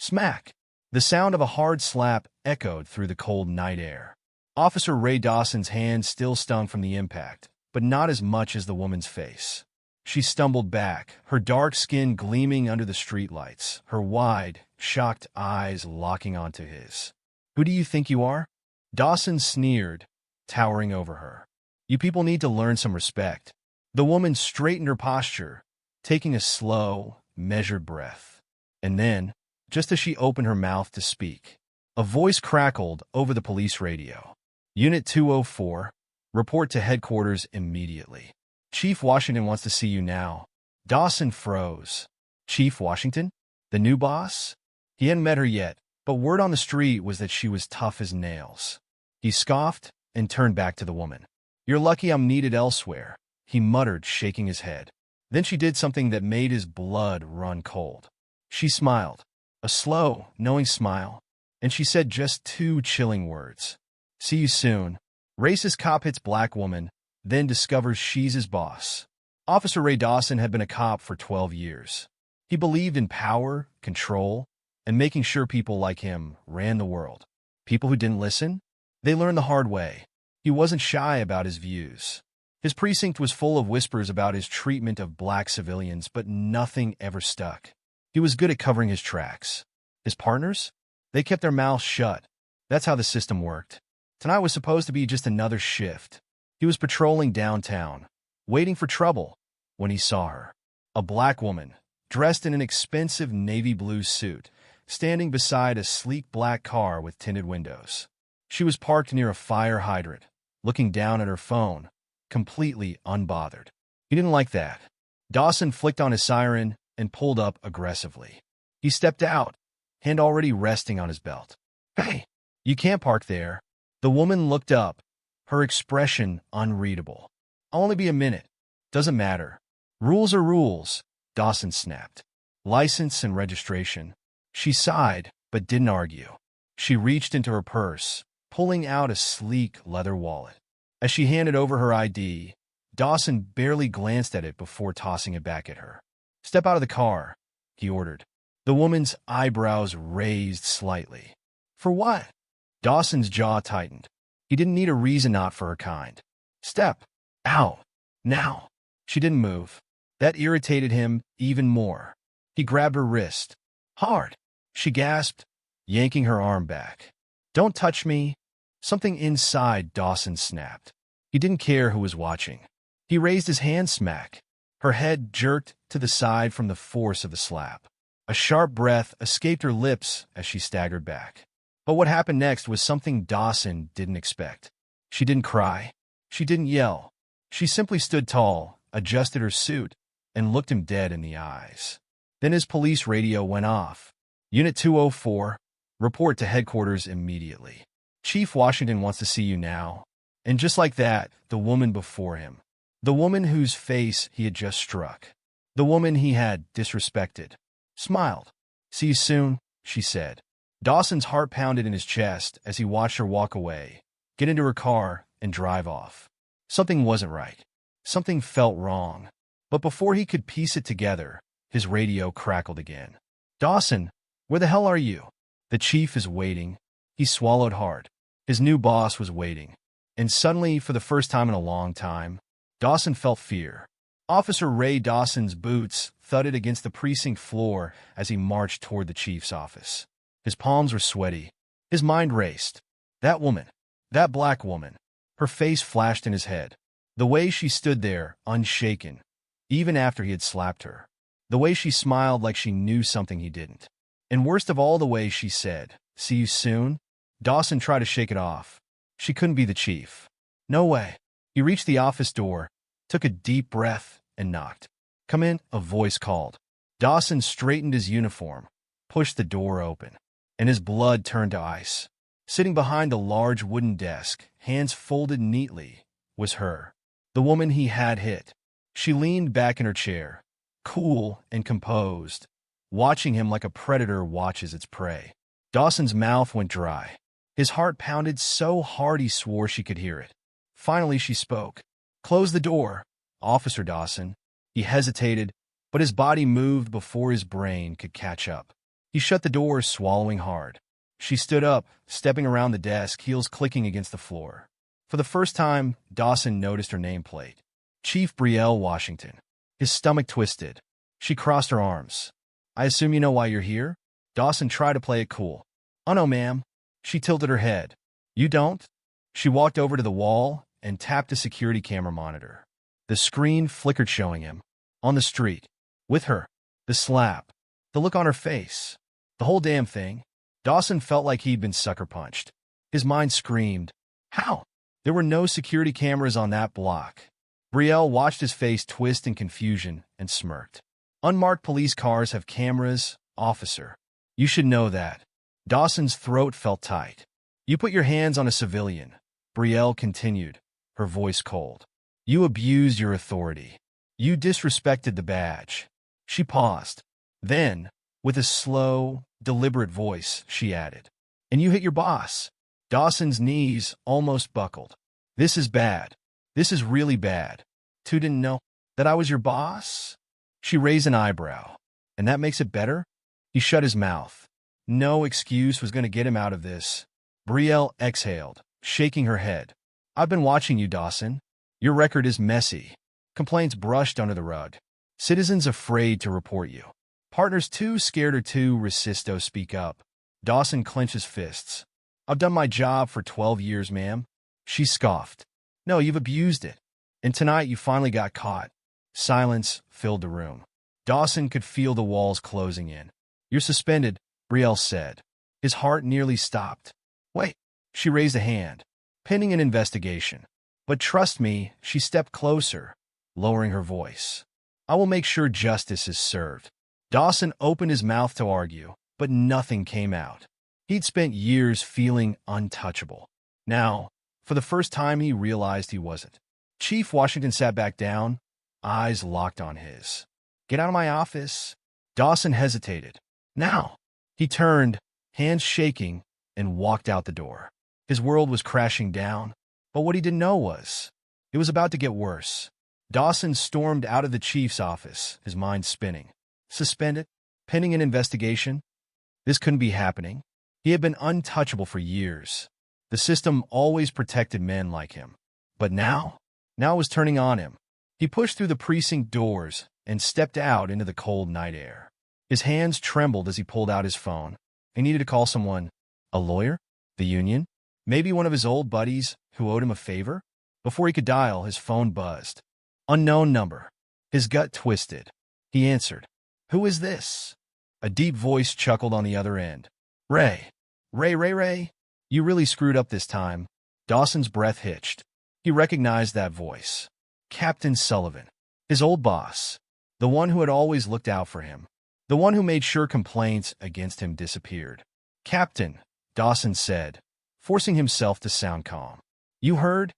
Smack! The sound of a hard slap echoed through the cold night air. Officer Ray Dawson's hand still stung from the impact, but not as much as the woman's face. She stumbled back, her dark skin gleaming under the streetlights, her wide, shocked eyes locking onto his. "Who do you think you are?" Dawson sneered, towering over her. "You people need to learn some respect." The woman straightened her posture, taking a slow, measured breath. And then, just as she opened her mouth to speak, a voice crackled over the police radio. "Unit 204, report to headquarters immediately. Chief Washington wants to see you now." Dawson froze. Chief Washington? The new boss? He hadn't met her yet, but word on the street was that she was tough as nails. He scoffed and turned back to the woman. "You're lucky I'm needed elsewhere," he muttered, shaking his head. Then she did something that made his blood run cold. She smiled, a slow, knowing smile, and she said just two chilling words. "See you soon." Racist cop hits black woman, then discovers she's his boss. Officer Ray Dawson had been a cop for 12 years. He believed in power, control, and making sure people like him ran the world. People who didn't listen? They learned the hard way. He wasn't shy about his views. His precinct was full of whispers about his treatment of black civilians, but nothing ever stuck. He was good at covering his tracks. His partners? They kept their mouths shut. That's how the system worked. Tonight was supposed to be just another shift. He was patrolling downtown, waiting for trouble, when he saw her. A black woman, dressed in an expensive navy blue suit, standing beside a sleek black car with tinted windows. She was parked near a fire hydrant, looking down at her phone, completely unbothered. He didn't like that. Dawson flicked on his siren and pulled up aggressively. He stepped out, hand already resting on his belt. "Hey, you can't park there." The woman looked up, her expression unreadable. "I'll only be a minute. Doesn't matter." "Rules are rules," Dawson snapped. "License and registration." She sighed, but didn't argue. She reached into her purse, pulling out a sleek leather wallet. As she handed over her ID, Dawson barely glanced at it before tossing it back at her. "Step out of the car," he ordered. The woman's eyebrows raised slightly. "For what?" Dawson's jaw tightened. He didn't need a reason not for her kind. "Step out. Now." She didn't move. That irritated him even more. He grabbed her wrist. "Hard," she gasped, yanking her arm back. "Don't touch me." Something inside Dawson snapped. He didn't care who was watching. He raised his hand. Smack. Her head jerked to the side from the force of the slap. A sharp breath escaped her lips as she staggered back. But what happened next was something Dawson didn't expect. She didn't cry. She didn't yell. She simply stood tall, adjusted her suit, and looked him dead in the eyes. Then his police radio went off. "Unit 204, report to headquarters immediately. Chief Washington wants to see you now." And just like that, the woman before him. The woman whose face he had just struck. The woman he had disrespected. Smiled. "See you soon," she said. Dawson's heart pounded in his chest as he watched her walk away, get into her car, and drive off. Something wasn't right. Something felt wrong. But before he could piece it together, his radio crackled again. "Dawson, where the hell are you?" "The chief is waiting." He swallowed hard. His new boss was waiting. And suddenly, for the first time in a long time, Dawson felt fear. Officer Ray Dawson's boots thudded against the precinct floor as he marched toward the chief's office. His palms were sweaty. His mind raced. That woman. That black woman. Her face flashed in his head. The way she stood there, unshaken, even after he had slapped her. The way she smiled like she knew something he didn't. And worst of all, the way she said, "See you soon." Dawson tried to shake it off. She couldn't be the chief. No way. He reached the office door, took a deep breath, and knocked. "Come in," a voice called. Dawson straightened his uniform, pushed the door open, and his blood turned to ice. Sitting behind a large wooden desk, hands folded neatly, was her. The woman he had hit. She leaned back in her chair, cool and composed, watching him like a predator watches its prey. Dawson's mouth went dry. His heart pounded so hard he swore she could hear it. Finally, she spoke. "Close the door, Officer Dawson." He hesitated, but his body moved before his brain could catch up. He shut the door, swallowing hard. She stood up, stepping around the desk, heels clicking against the floor. For the first time, Dawson noticed her nameplate. Chief Brielle Washington. His stomach twisted. She crossed her arms. I assume you know why you're here? Dawson tried to play it cool. Oh no, ma'am. She tilted her head. You don't? She walked over to the wall and tapped a security camera monitor. The screen flickered, showing him. On the street. With her. The slap. The look on her face. The whole damn thing. Dawson felt like he'd been sucker punched. His mind screamed. How? There were no security cameras on that block. Brielle watched his face twist in confusion and smirked. Unmarked police cars have cameras, officer. You should know that. Dawson's throat felt tight. You put your hands on a civilian. Brielle continued, her voice cold. You abused your authority. You disrespected the badge. She paused. Then, with a slow, deliberate voice, she added, and you hit your boss. Dawson's knees almost buckled. This is bad. This is really bad. Tu didn't know that I was your boss? She raised an eyebrow. And that makes it better? He shut his mouth. No excuse was going to get him out of this. Brielle exhaled, shaking her head. I've been watching you, Dawson. Your record is messy. Complaints brushed under the rug. Citizens afraid to report you. Partners too scared or too resist to speak up. Dawson clenched his fists. I've done my job for 12 years, ma'am. She scoffed. No, you've abused it. And tonight you finally got caught. Silence filled the room. Dawson could feel the walls closing in. You're suspended, Brielle said. His heart nearly stopped. Wait. She raised a hand. Pending an investigation. But trust me, she stepped closer, lowering her voice. I will make sure justice is served. Dawson opened his mouth to argue, but nothing came out. He'd spent years feeling untouchable. Now, for the first time, he realized he wasn't. Chief Washington sat back down, eyes locked on his. Get out of my office. Dawson hesitated. Now. He turned, hands shaking, and walked out the door. His world was crashing down, but what he didn't know was, it was about to get worse. Dawson stormed out of the chief's office, his mind spinning. Suspended? Pending an investigation? This couldn't be happening. He had been untouchable for years. The system always protected men like him. But now it was turning on him. He pushed through the precinct doors and stepped out into the cold night air. His hands trembled as he pulled out his phone. He needed to call someone. A lawyer? The union? Maybe one of his old buddies who owed him a favor? Before he could dial, his phone buzzed. Unknown number. His gut twisted. He answered. Who is this? A deep voice chuckled on the other end. Ray. Ray. You really screwed up this time. Dawson's breath hitched. He recognized that voice. Captain Sullivan. His old boss. The one who had always looked out for him. The one who made sure complaints against him disappeared. Captain, Dawson said, forcing himself to sound calm. You heard?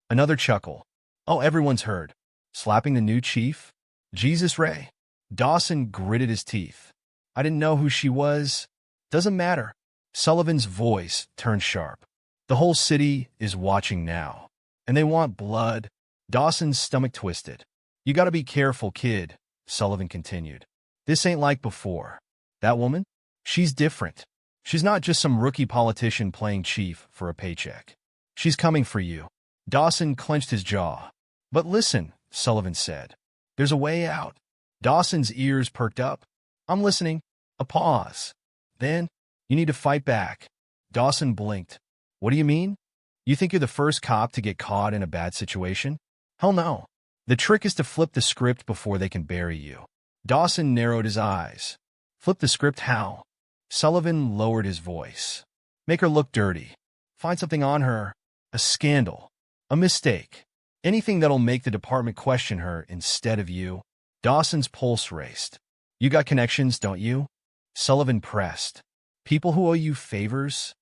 Another chuckle. Oh, everyone's heard. Slapping the new chief? Jesus, Ray. Dawson gritted his teeth. I didn't know who she was. Doesn't matter. Sullivan's voice turned sharp. The whole city is watching now. And they want blood. Dawson's stomach twisted. You gotta be careful, kid, Sullivan continued. This ain't like before. That woman? She's different. She's not just some rookie politician playing chief for a paycheck. She's coming for you. Dawson clenched his jaw. But listen, Sullivan said. There's a way out. Dawson's ears perked up. I'm listening. A pause. Then, you need to fight back. Dawson blinked. What do you mean? You think you're the first cop to get caught in a bad situation? Hell no. The trick is to flip the script before they can bury you. Dawson narrowed his eyes. Flip the script how? Sullivan lowered his voice. Make her look dirty. Find something on her. A scandal. A mistake. Anything that'll make the department question her instead of you. Dawson's pulse raced. You got connections, don't you? Sullivan pressed. People who owe you favors?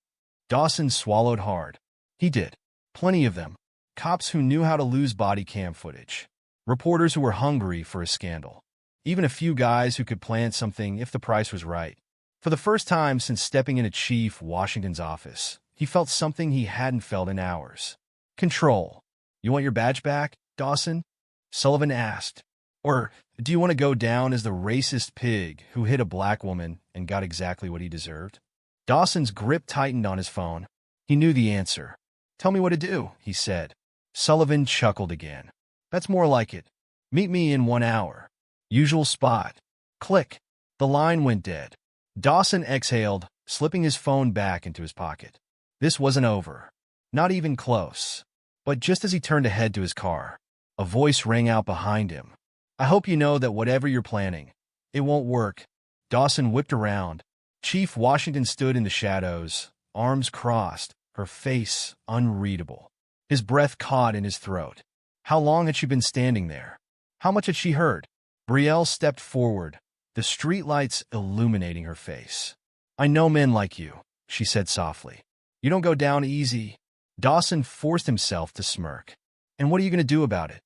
Dawson swallowed hard. He did. Plenty of them. Cops who knew how to lose body cam footage. Reporters who were hungry for a scandal. Even a few guys who could plant something if the price was right. For the first time since stepping into Chief Washington's office, he felt something he hadn't felt in hours. Control. You want your badge back, Dawson? Sullivan asked. Or Do you want to go down as the racist pig who hit a black woman and got exactly what he deserved? Dawson's grip tightened on his phone. He knew the answer. Tell me what to do, he said. Sullivan chuckled again. That's more like it. Meet me in 1 hour. Usual spot. Click. The line went dead. Dawson exhaled, slipping his phone back into his pocket. This wasn't over. Not even close. But just as he turned to head to his car, a voice rang out behind him. I hope you know that whatever you're planning, it won't work. Dawson whipped around. Chief Washington stood in the shadows, arms crossed, her face unreadable. His breath caught in his throat. How long had she been standing there? How much had she heard? Brielle stepped forward, the streetlights illuminating her face. I know men like you, she said softly. You don't go down easy. Dawson forced himself to smirk. And what are you going to do about it?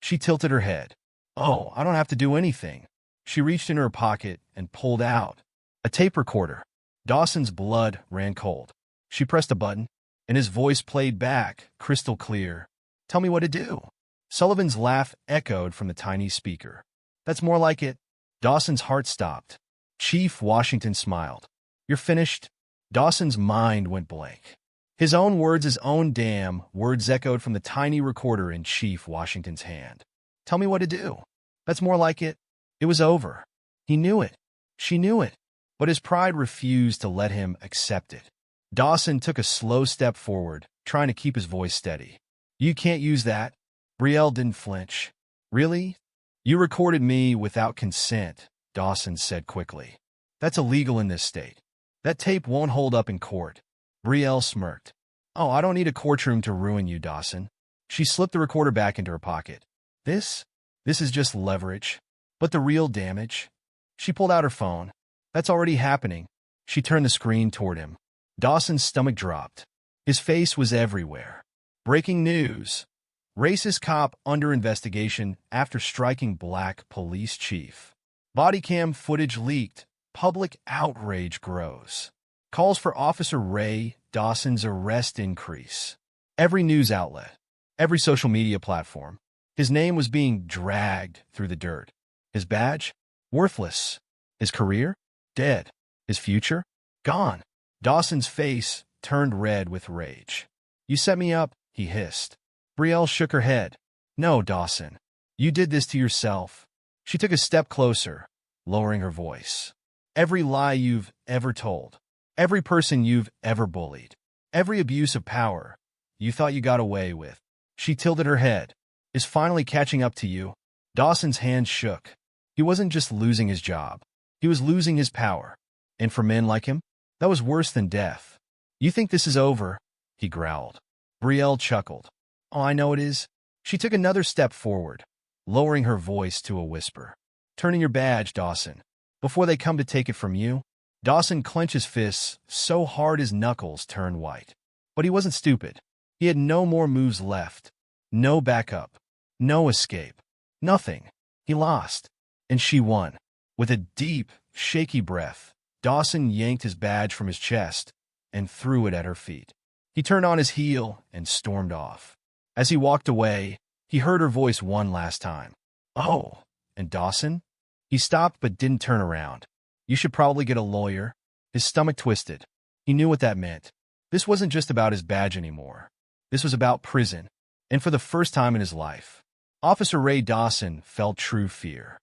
She tilted her head. Oh, I don't have to do anything. She reached into her pocket and pulled out a tape recorder. Dawson's blood ran cold. She pressed a button, and his voice played back, crystal clear. Tell me what to do. Sullivan's laugh echoed from the tiny speaker. That's more like it. Dawson's heart stopped. Chief Washington smiled. You're finished? Dawson's mind went blank. His own damn words echoed from the tiny recorder in Chief Washington's hand. Tell me what to do. That's more like it. It was over. He knew it. She knew it. But his pride refused to let him accept it. Dawson took a slow step forward, trying to keep his voice steady. You can't use that. Brielle didn't flinch. Really? You recorded me without consent, Dawson said quickly. That's illegal in this state. That tape won't hold up in court. Brielle smirked. Oh, I don't need a courtroom to ruin you, Dawson. She slipped the recorder back into her pocket. This is just leverage. But the real damage? She pulled out her phone. That's already happening. She turned the screen toward him. Dawson's stomach dropped. His face was everywhere. Breaking news. Racist cop under investigation after striking black police chief. Body cam footage leaked. Public outrage grows. Calls for Officer Ray Dawson's arrest increase. Every news outlet, every social media platform, his name was being dragged through the dirt. His badge? Worthless. His career? Dead. His future? Gone. Dawson's face turned red with rage. You set me up, he hissed. Brielle shook her head. No, Dawson. You did this to yourself. She took a step closer, lowering her voice. Every lie you've ever told, every person you've ever bullied, every abuse of power you thought you got away with. She tilted her head. Is finally catching up to you. Dawson's hand shook. He wasn't just losing his job. He was losing his power. And for men like him, that was worse than death. You think this is over? He growled. Brielle chuckled. Oh, I know it is. She took another step forward, lowering her voice to a whisper. Turn in your badge, Dawson. Before they come to take it from you. Dawson clenched his fists so hard his knuckles turned white. But he wasn't stupid. He had no more moves left. No backup. No escape. Nothing. He lost. And she won. With a deep, shaky breath, Dawson yanked his badge from his chest and threw it at her feet. He turned on his heel and stormed off. As he walked away, he heard her voice one last time. Oh, and Dawson? He stopped but didn't turn around. You should probably get a lawyer. His stomach twisted. He knew what that meant. This wasn't just about his badge anymore. This was about prison. And for the first time in his life, Officer Ray Dawson felt true fear.